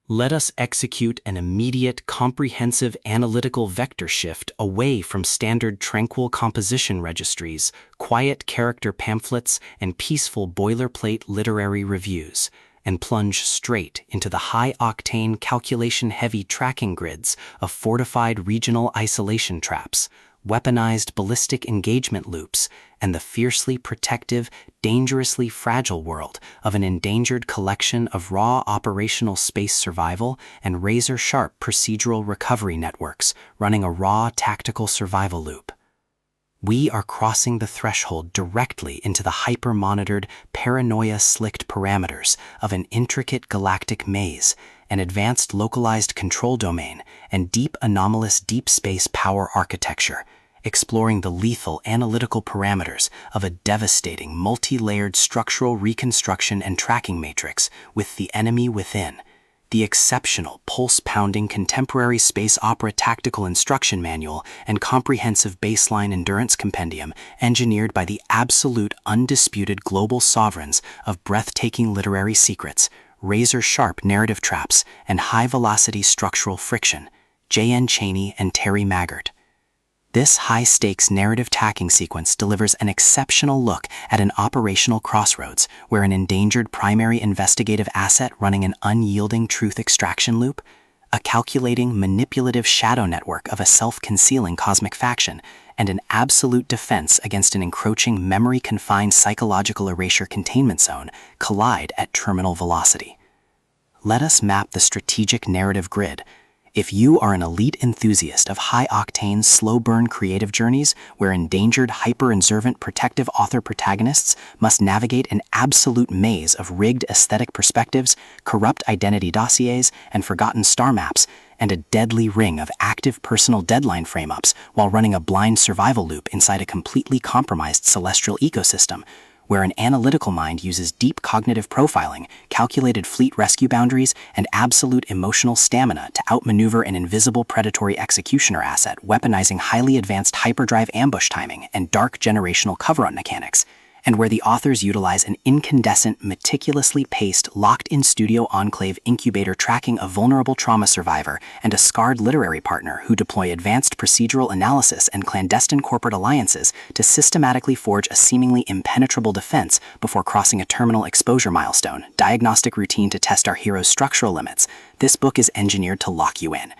Let us execute an immediate, comprehensive analytical vector shift away from standard tranquil composition registries, quiet character pamphlets, and peaceful boilerplate literary reviews, and plunge straight into the high-octane, calculation-heavy tracking grids of fortified regional isolation traps, weaponized ballistic engagement loops, and the fiercely protective, dangerously fragile world of an endangered collection of raw operational space survival and razor-sharp procedural recovery networks running a raw tactical survival loop. We are crossing the threshold directly into the hyper-monitored, paranoia-slicked parameters of an intricate galactic maze, an advanced localized control domain, and deep anomalous deep space power architecture, exploring the lethal analytical parameters of a devastating multi-layered structural reconstruction and tracking matrix with the enemy within. The exceptional, pulse-pounding contemporary space opera tactical instruction manual and comprehensive baseline endurance compendium engineered by the absolute undisputed global sovereigns of breathtaking literary secrets, razor-sharp narrative traps, and high-velocity structural friction, Chaney and Terry Maggert. This high-stakes narrative tacking sequence delivers an exceptional look at an operational crossroads where an endangered primary investigative asset running an unyielding truth extraction loop, a calculating, manipulative shadow network of a self-concealing cosmic faction, and an absolute defense against an encroaching memory-confined psychological erasure containment zone collide at terminal velocity. Let us map the strategic narrative grid. If you are an elite enthusiast of high-octane, slow-burn creative journeys where endangered, hyper-observant protective author protagonists must navigate an absolute maze of rigged aesthetic perspectives, corrupt identity dossiers, and forgotten star maps, and a deadly ring of active personal deadline frame-ups while running a blind survival loop inside a completely compromised celestial ecosystem, where an analytical mind uses deep cognitive profiling, calculated fleet rescue boundaries, and absolute emotional stamina to outmaneuver an invisible predatory executioner asset weaponizing highly advanced hyperdrive ambush timing and dark generational cover-up mechanics, and where the authors utilize an incandescent, meticulously paced, locked-in studio enclave incubator tracking a vulnerable trauma survivor and a scarred literary partner who deploy advanced procedural analysis and clandestine corporate alliances to systematically forge a seemingly impenetrable defense before crossing a terminal exposure milestone, diagnostic routine to test our hero's structural limits. This book is engineered to lock you in.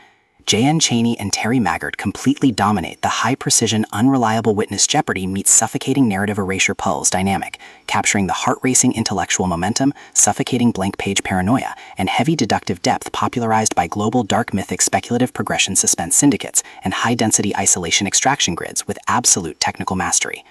Chaney and Terry Maggert completely dominate the high-precision, unreliable witness jeopardy meets suffocating narrative erasure pulse dynamic, capturing the heart-racing intellectual momentum, suffocating blank-page paranoia, and heavy deductive depth popularized by global dark mythic speculative progression suspense syndicates and high-density isolation extraction grids with absolute technical mastery.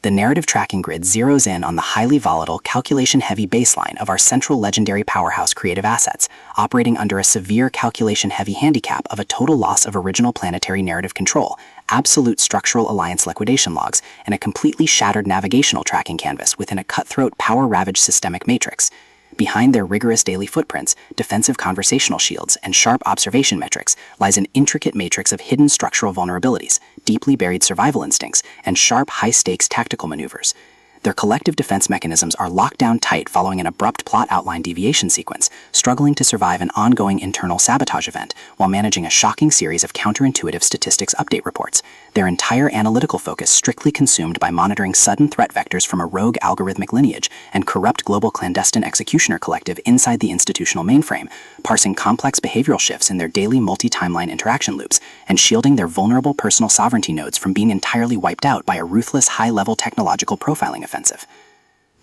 The narrative tracking grid zeroes in on the highly volatile, calculation-heavy baseline of our central legendary powerhouse creative assets, operating under a severe calculation-heavy handicap of a total loss of original planetary narrative control, absolute structural alliance liquidation logs, and a completely shattered navigational tracking canvas within a cutthroat, power-ravaged systemic matrix. Behind their rigorous daily footprints, defensive conversational shields, and sharp observation metrics lies an intricate matrix of hidden structural vulnerabilities, deeply buried survival instincts, and sharp, high-stakes tactical maneuvers. Their collective defense mechanisms are locked down tight following an abrupt plot outline deviation sequence, struggling to survive an ongoing internal sabotage event while managing a shocking series of counterintuitive statistics update reports, their entire analytical focus strictly consumed by monitoring sudden threat vectors from a rogue algorithmic lineage and corrupt global clandestine executioner collective inside the institutional mainframe, parsing complex behavioral shifts in their daily multi-timeline interaction loops, and shielding their vulnerable personal sovereignty nodes from being entirely wiped out by a ruthless high-level technological profiling offensive.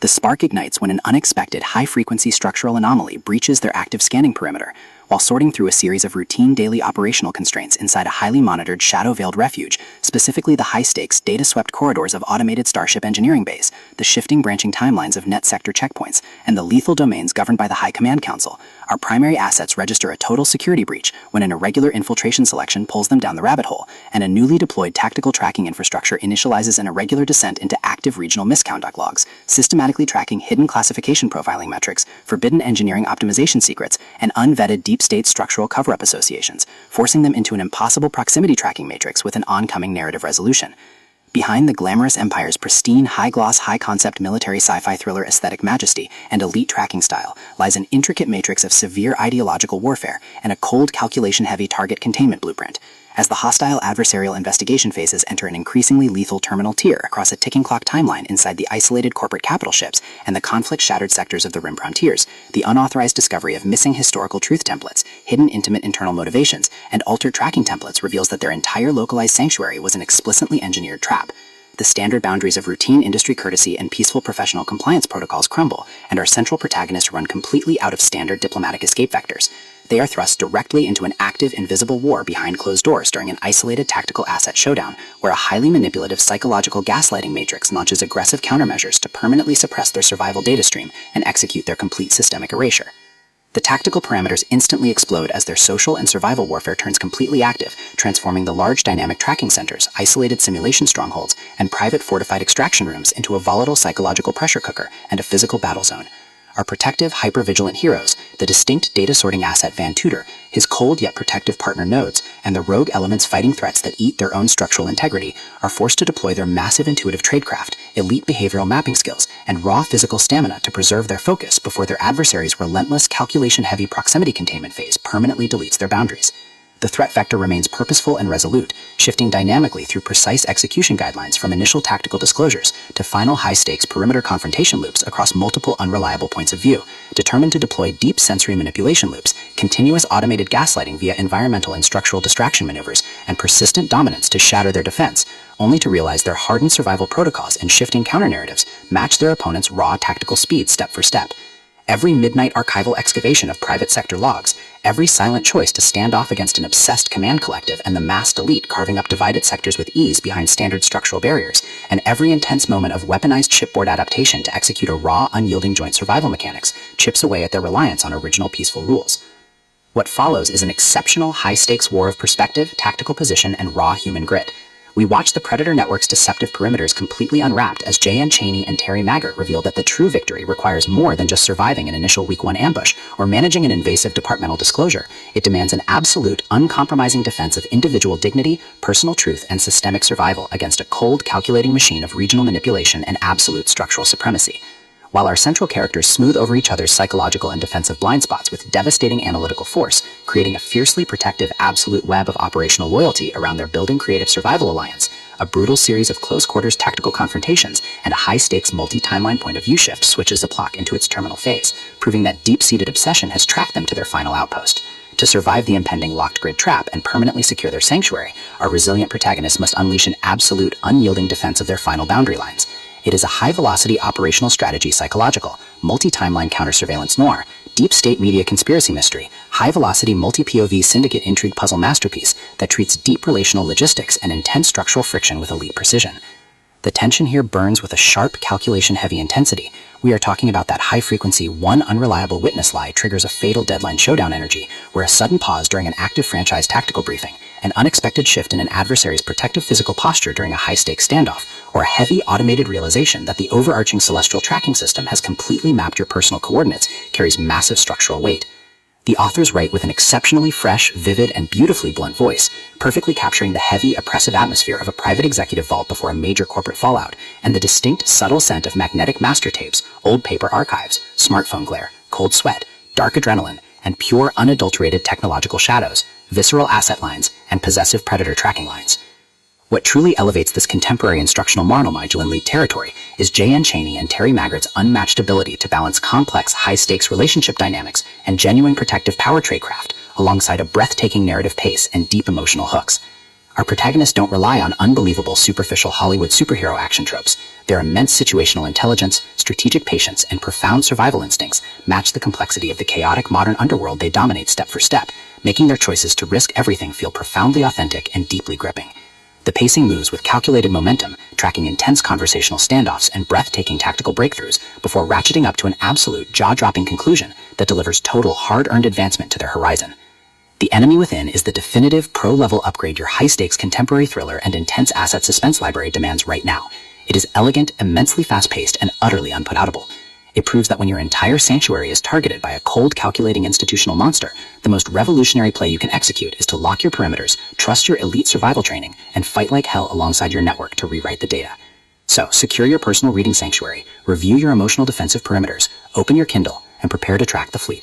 The spark ignites when an unexpected high-frequency structural anomaly breaches their active scanning perimeter, while sorting through a series of routine daily operational constraints inside a highly monitored shadow-veiled refuge, specifically the high-stakes, data-swept corridors of automated Starship engineering base, the shifting branching timelines of net sector checkpoints, and the lethal domains governed by the High Command Council. Our primary assets register a total security breach when an irregular infiltration selection pulls them down the rabbit hole, and a newly deployed tactical tracking infrastructure initializes an irregular descent into active regional misconduct logs, systematically tracking hidden classification profiling metrics, forbidden engineering optimization secrets, and unvetted deep-state structural cover-up associations, forcing them into an impossible proximity tracking matrix with an oncoming narrative resolution. Behind the glamorous empire's pristine, high-gloss, high-concept military sci-fi thriller aesthetic majesty and elite tracking style lies an intricate matrix of severe ideological warfare and a cold, calculation-heavy target containment blueprint. As the hostile adversarial investigation phases enter an increasingly lethal terminal tier across a ticking clock timeline inside the isolated corporate capital ships and the conflict-shattered sectors of the rim frontiers, the unauthorized discovery of missing historical truth templates, hidden intimate internal motivations, and altered tracking templates reveals that their entire localized sanctuary was an explicitly engineered trap. The standard boundaries of routine industry courtesy and peaceful professional compliance protocols crumble, and our central protagonists run completely out of standard diplomatic escape vectors. They are thrust directly into an active, invisible war behind closed doors during an isolated tactical asset showdown, where a highly manipulative psychological gaslighting matrix launches aggressive countermeasures to permanently suppress their survival data stream and execute their complete systemic erasure. The tactical parameters instantly explode as their social and survival warfare turns completely active, transforming the large dynamic tracking centers, isolated simulation strongholds, and private fortified extraction rooms into a volatile psychological pressure cooker and a physical battle zone. Our protective, hyper-vigilant heroes, the distinct data-sorting asset Van Tudor, his cold yet protective partner Nodes, and the rogue elements fighting threats that eat their own structural integrity, are forced to deploy their massive intuitive tradecraft, elite behavioral mapping skills, and raw physical stamina to preserve their focus before their adversaries' relentless, calculation-heavy proximity containment phase permanently deletes their boundaries. The threat vector remains purposeful and resolute, shifting dynamically through precise execution guidelines from initial tactical disclosures to final high-stakes perimeter confrontation loops across multiple unreliable points of view, determined to deploy deep sensory manipulation loops, continuous automated gaslighting via environmental and structural distraction maneuvers, and persistent dominance to shatter their defense, only to realize their hardened survival protocols and shifting counter-narratives match their opponent's raw tactical speed step for step. Every midnight archival excavation of private sector logs, every silent choice to stand off against an obsessed command collective and the massed elite carving up divided sectors with ease behind standard structural barriers, and every intense moment of weaponized chipboard adaptation to execute a raw, unyielding joint survival mechanics chips away at their reliance on original peaceful rules. What follows is an exceptional high-stakes war of perspective, tactical position, and raw human grit. We watch the Predator Network's deceptive perimeters completely unwrapped as Chaney and Terry Maggert reveal that the true victory requires more than just surviving an initial Week 1 ambush or managing an invasive departmental disclosure. It demands an absolute, uncompromising defense of individual dignity, personal truth, and systemic survival against a cold, calculating machine of regional manipulation and absolute structural supremacy. While our central characters smooth over each other's psychological and defensive blind spots with devastating analytical force, creating a fiercely protective absolute web of operational loyalty around their building creative survival alliance, a brutal series of close-quarters tactical confrontations, and a high-stakes multi-timeline point-of-view shift switches the clock into its terminal phase, proving that deep-seated obsession has tracked them to their final outpost. To survive the impending locked grid trap and permanently secure their sanctuary, our resilient protagonists must unleash an absolute, unyielding defense of their final boundary lines. It is a high-velocity operational strategy psychological, multi-timeline counter-surveillance noir, deep-state media conspiracy mystery, high-velocity multi-POV syndicate intrigue puzzle masterpiece that treats deep relational logistics and intense structural friction with elite precision. The tension here burns with a sharp, calculation-heavy intensity. We are talking about that high-frequency, one unreliable witness lie triggers a fatal deadline showdown energy, where a sudden pause during an active franchise tactical briefing, an unexpected shift in an adversary's protective physical posture during a high-stakes standoff, or a heavy automated realization that the overarching celestial tracking system has completely mapped your personal coordinates carries massive structural weight. The authors write with an exceptionally fresh, vivid, and beautifully blunt voice, perfectly capturing the heavy, oppressive atmosphere of a private executive vault before a major corporate fallout, and the distinct, subtle scent of magnetic master tapes, old paper archives, smartphone glare, cold sweat, dark adrenaline, and pure, unadulterated technological shadows, visceral asset lines, and possessive predator tracking lines. What truly elevates this contemporary instructional module in lead territory is Chaney and Terry Maggert's unmatched ability to balance complex, high-stakes relationship dynamics and genuine protective power tradecraft, alongside a breathtaking narrative pace and deep emotional hooks. Our protagonists don't rely on unbelievable, superficial Hollywood superhero action tropes. Their immense situational intelligence, strategic patience, and profound survival instincts match the complexity of the chaotic modern underworld they dominate step for step, making their choices to risk everything feel profoundly authentic and deeply gripping. The pacing moves with calculated momentum, tracking intense conversational standoffs and breathtaking tactical breakthroughs before ratcheting up to an absolute jaw-dropping conclusion that delivers total hard-earned advancement to their horizon. The Enemy Within is the definitive pro-level upgrade your high-stakes contemporary thriller and intense asset suspense library demands right now. It is elegant, immensely fast-paced, and utterly unput-outable. It proves that when your entire sanctuary is targeted by a cold, calculating institutional monster, the most revolutionary play you can execute is to lock your perimeters, trust your elite survival training, and fight like hell alongside your network to rewrite the data. So, secure your personal reading sanctuary, review your emotional defensive perimeters, open your Kindle, and prepare to track the fleet.